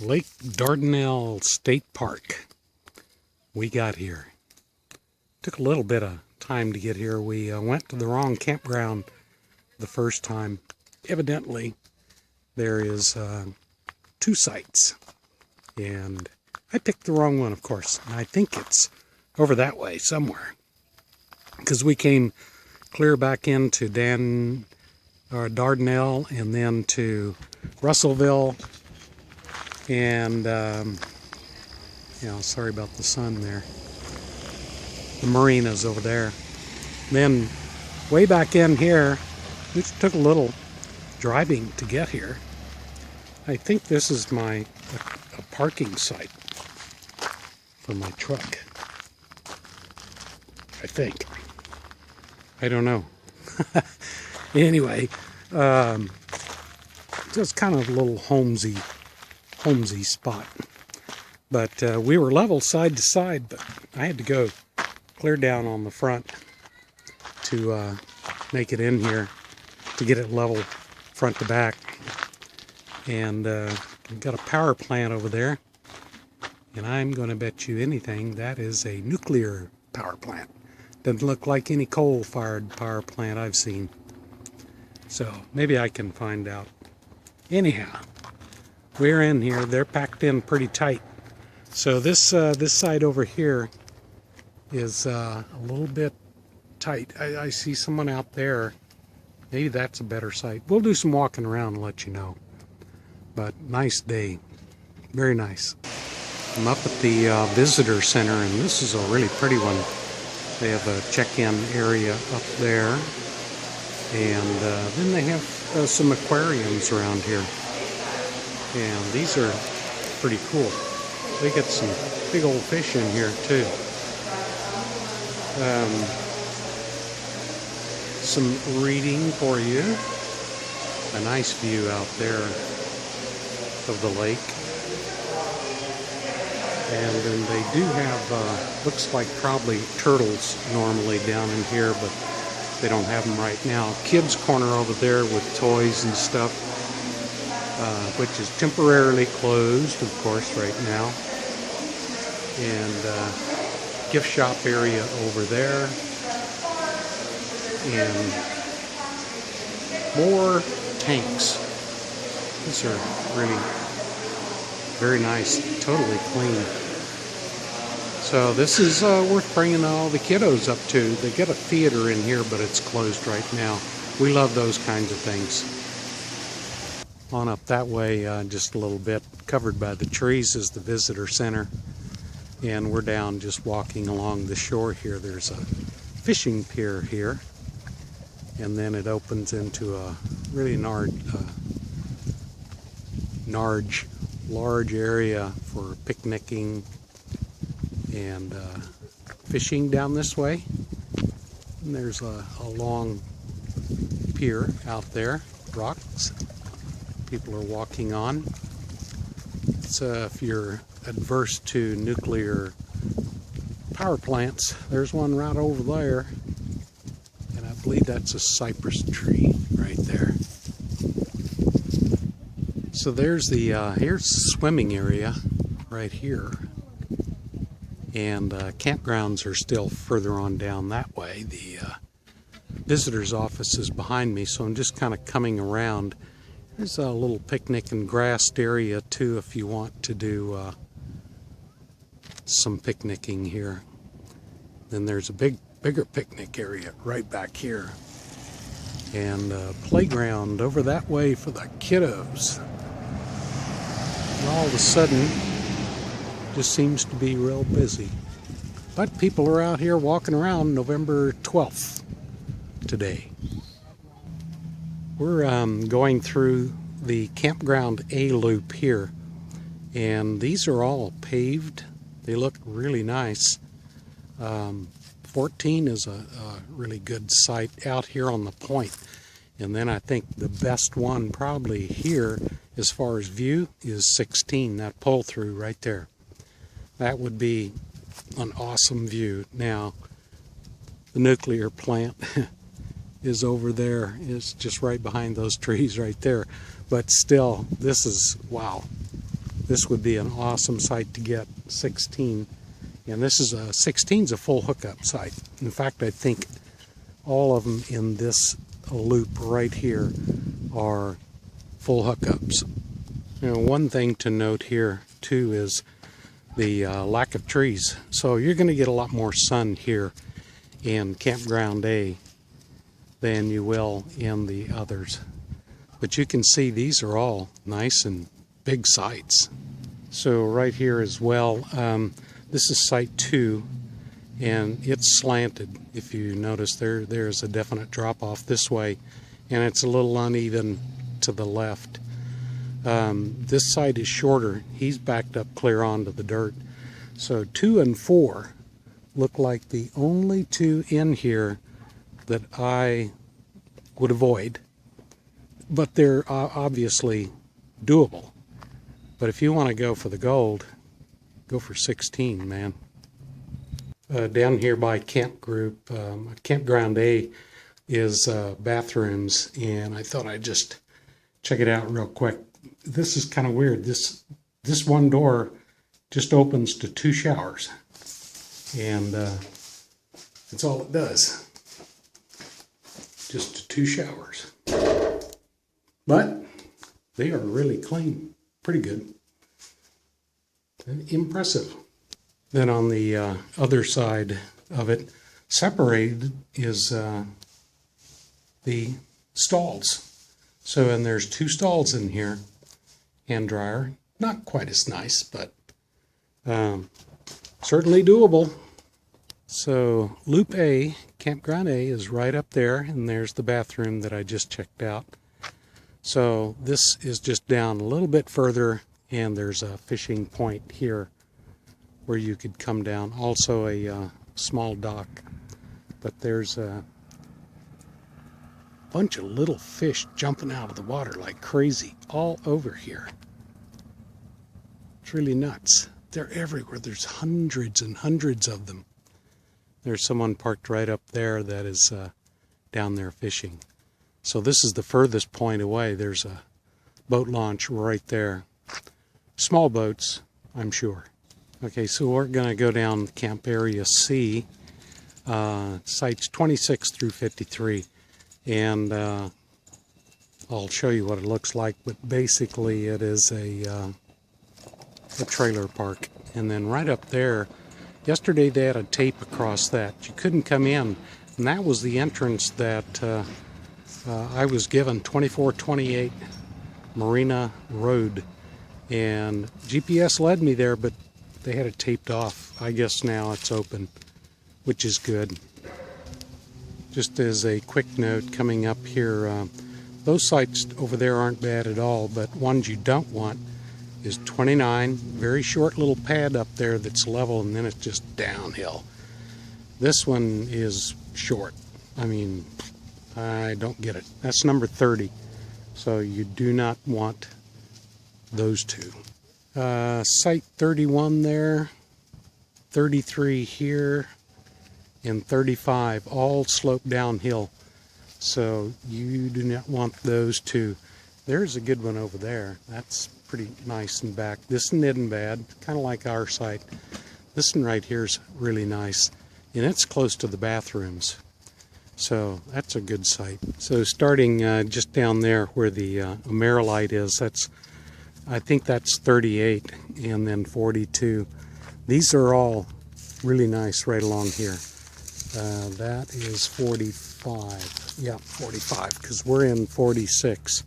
Lake Dardanelle State Park. We got here. Took a little bit of time to get here. We went to the wrong campground the first time. Evidently, there is 2 sites, and I picked the wrong one, of course. And I think it's over that way somewhere, because we came clear back into Dardanelle and then to Russellville, and sorry about the sun there. The marina's over there. Then way back in here, we took a little driving to get here. I think this is a parking site for my truck. I think. I don't know. Anyway, just kind of a little homesy spot. But we were level side to side, but I had to go clear down on the front to make it in here, to get it level front to back. And we've got a power plant over there, and I'm going to bet you anything that is a nuclear power plant. Doesn't look like any coal-fired power plant I've seen. So maybe I can find out. Anyhow, we're in here. They're packed in pretty tight. So this side over here is a little bit tight. I see someone out there. Maybe that's a better site. We'll do some walking around and let you know. But nice day. Very nice. I'm up at the visitor center, and this is a really pretty one. They have a check-in area up there. And then they have some aquariums around here. And these are pretty cool. They get some big old fish in here too. Some reading for you. A nice view out there of the lake. And then they do have, looks like probably turtles normally down in here, but they don't have them right now. Kids corner over there with toys and stuff, which is temporarily closed, of course, right now. And gift shop area over there. And more tanks. These are really very nice, totally clean. So this is worth bringing all the kiddos up to. They get a theater in here, but it's closed right now. We love those kinds of things. On up that way, just a little bit, covered by the trees, is the visitor center. And we're down just walking along the shore here. There's a fishing pier here. And then it opens into a really large area for picnicking and fishing down this way. And there's a long pier out there, rocks people are walking on. So if you're adverse to nuclear power plants, there's one right over there, and I believe that's a cypress tree right there. So there's here's the swimming area right here, and campgrounds are still further on down that way. The visitor's office is behind me, so I'm just kind of coming around. There's a little picnic and grassed area too if you want to do some picnicking here. Then there's a bigger picnic area right back here, and a playground over that way for the kiddos. And all of a sudden, just seems to be real busy. But people are out here walking around November 12th today. We're going through the Campground A loop here, and these are all paved. They look really nice. 14 is a really good site out here on the point. And then I think the best one probably here as far as view is 16, that pull through right there. That would be an awesome view. Now, the nuclear plant is over there. It's just right behind those trees right there. But still, this is, wow. this would be an awesome site to get. 16. And this is a 16's a full hookup site. In fact, I think all of them in this loop right here are full hookups. You know, one thing to note here too is the lack of trees. So you're going to get a lot more sun here in Campground A than you will in the others. But you can see these are all nice and big sites. So right here as well, this is site 2, and it's slanted. If you notice there's a definite drop off this way, and it's a little uneven to the left. This site is shorter. He's backed up clear onto the dirt. So 2 and 4 look like the only 2 in here that I would avoid, but they're obviously doable. But if you want to go for the gold, go for 16, man. Down here by Campground A is bathrooms, and I thought I'd just check it out real quick. This is kind of weird. This one door just opens to 2 showers, and that's all it does. Just 2 showers. But they are really clean. Pretty good. Impressive. Then on the other side of it, separated, is the stalls. So, and there's 2 stalls in here. Hand dryer. Not quite as nice, but certainly doable. So Loop A, Campground A, is right up there, and there's the bathroom that I just checked out. So this is just down a little bit further, and there's a fishing point here where you could come down. Also a small dock, but there's a bunch of little fish jumping out of the water like crazy all over here. It's really nuts. They're everywhere. There's hundreds and hundreds of them. There's someone parked right up there that is down there fishing. So this is the furthest point away. There's a boat launch right there. Small boats, I'm sure. Okay, so we're going to go down Camp Area C, sites 26 through 53. And I'll show you what it looks like, but basically it is a trailer park. And then right up there, yesterday they had a tape across that. You couldn't come in, and that was the entrance that I was given, 2428 Marina Road. And GPS led me there, but they had it taped off. I guess now it's open, which is good. Just as a quick note coming up here, those sites over there aren't bad at all, but ones you don't want is 29, very short little pad up there that's level, and then it's just downhill. This one is short. I mean, I don't get it. That's number 30, so you do not want those 2. Site 31 there, 33 here, and 35 all slope downhill, so you do not want those 2. There's a good one over there. That's pretty nice and back. This one isn't bad, kind of like our site. This one right here is really nice, and it's close to the bathrooms, so that's a good site. So starting just down there where the Amerilite is, I think that's 38, and then 42. These are all really nice right along here. That is 45. Yeah, 45, because we're in 46,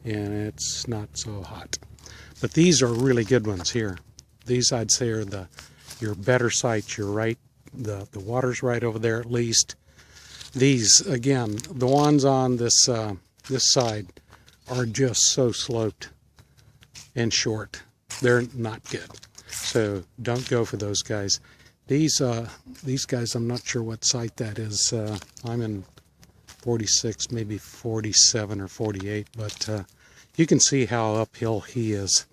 and it's not so hot. But these are really good ones here. These, I'd say, are your better sites. You're right. The water's right over there at least. These, again, the ones on this this side are just so sloped and short. They're not good. So don't go for those guys. These guys, I'm not sure what site that is. I'm in 46, maybe 47 or 48, but you can see how uphill he is.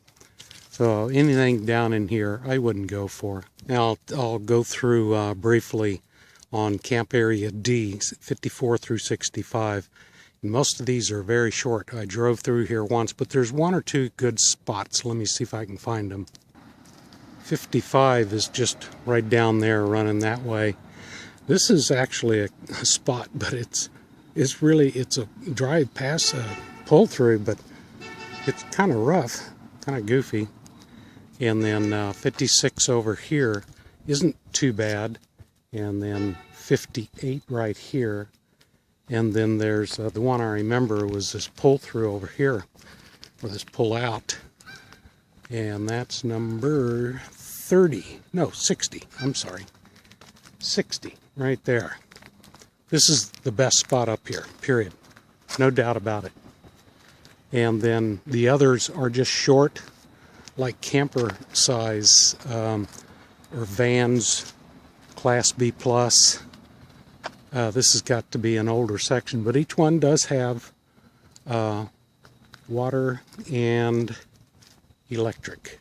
So anything down in here, I wouldn't go for. Now I'll go through briefly on Camp Area D, 54 through 65. And most of these are very short. I drove through here once, but there's one or two good spots. Let me see if I can find them. 55 is just right down there running that way. This is actually a spot, but it's a drive pass, pull through, but it's kind of rough, kind of goofy. And then 56 over here isn't too bad. And then 58 right here. And then there's the one I remember was this pull through over here, or this pull out. And that's number 30, no, 60, I'm sorry. 60, right there. This is the best spot up here, period. No doubt about it. And then the others are just short, like camper size, or vans, Class B+. This has got to be an older section, but each one does have water and electric.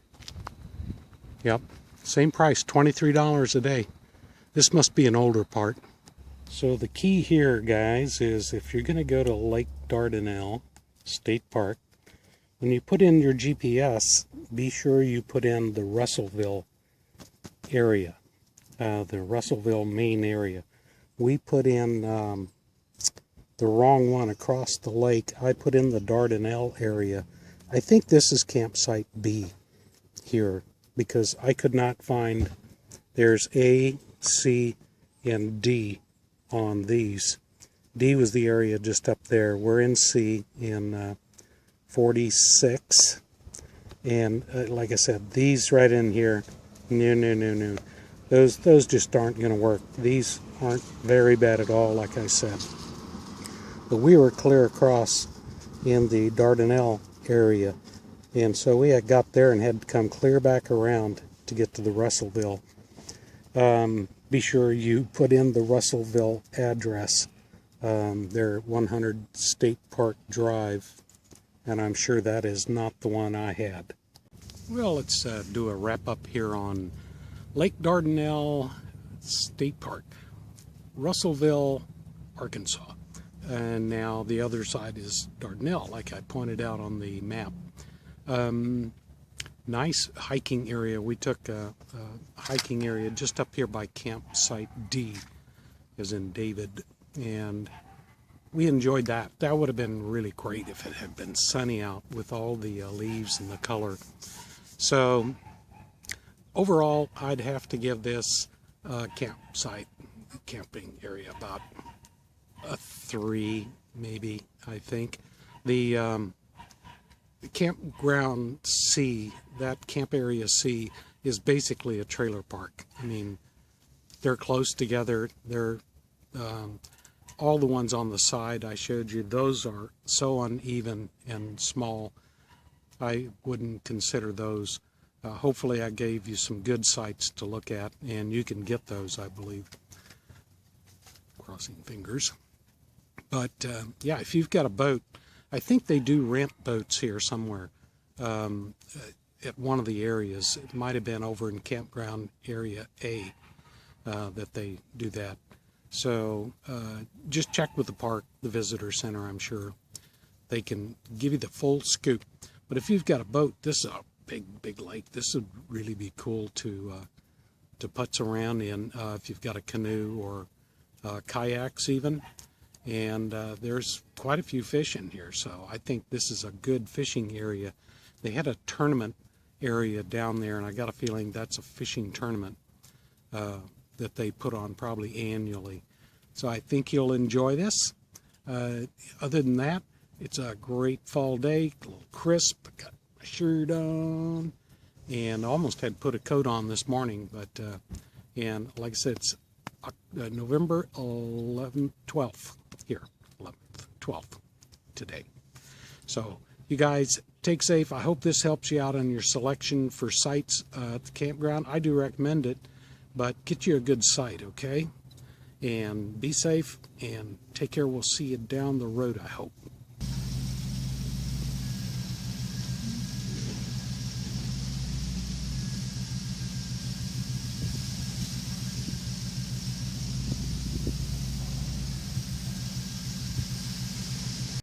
Yep, same price, $23 a day. This must be an older part. So the key here, guys, is if you're going to go to Lake Dardanelle State Park, when you put in your GPS, be sure you put in the Russellville area, the Russellville main area. We put in the wrong one across the lake. I put in the Dardanelle area. I think this is campsite B here, because I could not find, there's A, C, and D on these. D was the area just up there. We're in C in 46. And like I said, these right in here, no. Those just aren't going to work. These aren't very bad at all, like I said. But we were clear across in the Dardanelle area. And so we had got there and had to come clear back around to get to the Russellville. Be sure you put in the Russellville address. They're 100 State Park Drive, and I'm sure that is not the one I had. Well, let's do a wrap up here on Lake Dardanelle State Park, Russellville, Arkansas. And now the other side is Dardanelle, like I pointed out on the map. Nice hiking area. We took a hiking area just up here by campsite D, as in David, and we enjoyed that. That would have been really great if it had been sunny out with all the leaves and the color. So overall, I'd have to give this camping area about a 3, maybe, I think. The Campground C, that camp area C, is basically a trailer park. I mean, they're close together. They're all the ones on the side I showed you, those are so uneven and small. I wouldn't consider those. Hopefully I gave you some good sites to look at, and you can get those, I believe. Crossing fingers. But yeah, if you've got a boat, I think they do rent boats here somewhere at one of the areas. It might have been over in Campground Area A that they do that. So just check with the park, the visitor center. I'm sure they can give you the full scoop. But if you've got a boat, this is a big lake. This would really be cool to putz around in if you've got a canoe or kayaks even. And there's quite a few fish in here, so I think this is a good fishing area. They had a tournament area down there, and I got a feeling that's a fishing tournament that they put on probably annually. So I think you'll enjoy this. Other than that, it's a great fall day, a little crisp. I got my shirt on, and almost had put a coat on this morning, but and like I said, it's November 11th, 12th here, 11th, 12th today. So you guys take safe. I hope this helps you out on your selection for sites at the campground. I do recommend it, but get you a good site, okay? And be safe and take care. We'll see you down the road, I hope.